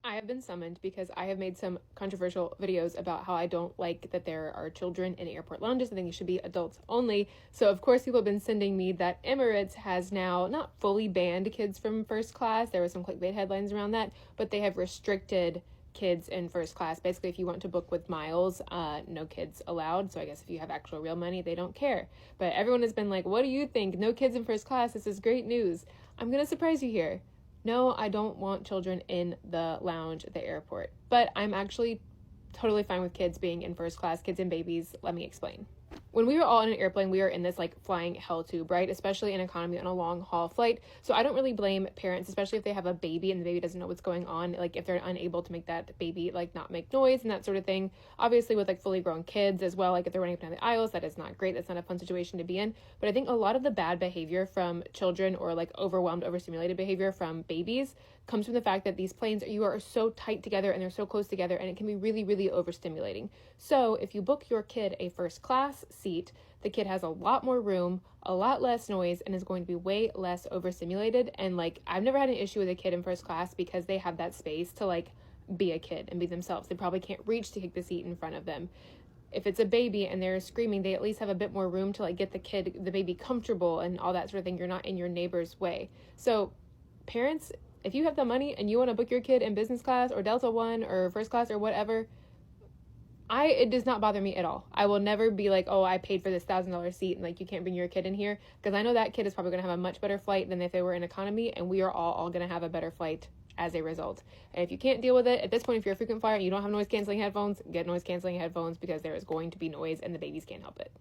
I have been summoned because I have made some controversial videos about how I don't like that there are children in airport lounges. I think it should be adults only. So, of course, people have been sending me that Emirates has now not fully banned kids from first class. There were some clickbait headlines around that, but they have restricted kids in first class. Basically, if you want to book with miles, no kids allowed. So I guess if you have actual real money, they don't care. But everyone has been like, what do you think? No kids in first class. This is great news. I'm going to surprise you here. No, I don't want children in the lounge at the airport, but I'm actually totally fine with kids being in first class, kids and babies. Let me explain. When we were all in an airplane, we were in this like flying hell tube, right? Especially in economy on a long haul flight. So I don't really blame parents, especially if they have a baby and the baby doesn't know what's going on. Like if they're unable to make that baby like not make noise and that sort of thing. Obviously with like fully grown kids as well, like if they're running up and down the aisles, that is not great. That's not a fun situation to be in. But I think a lot of the bad behavior from children or like overwhelmed, overstimulated behavior from babies comes from the fact that these planes, you are so tight together and they're so close together and it can be really, really overstimulating. So if you book your kid a first class seat, the kid has a lot more room, a lot less noise, and is going to be way less overstimulated. And like, I've never had an issue with a kid in first class because they have that space to like be a kid and be themselves. They probably can't reach to take the seat in front of them. If it's a baby and they're screaming, they at least have a bit more room to like get the baby comfortable and all that sort of thing. You're not in your neighbor's way. So parents, if you have the money and you want to book your kid in business class or Delta One or first class or whatever, it does not bother me at all. I will never be like, oh, I paid for this $1,000 seat and like you can't bring your kid in here, because I know that kid is probably going to have a much better flight than if they were in economy, and we are all going to have a better flight as a result. And if you can't deal with it at this point, if you're a frequent flyer and you don't have noise canceling headphones, get noise canceling headphones, because there is going to be noise and the babies can't help it.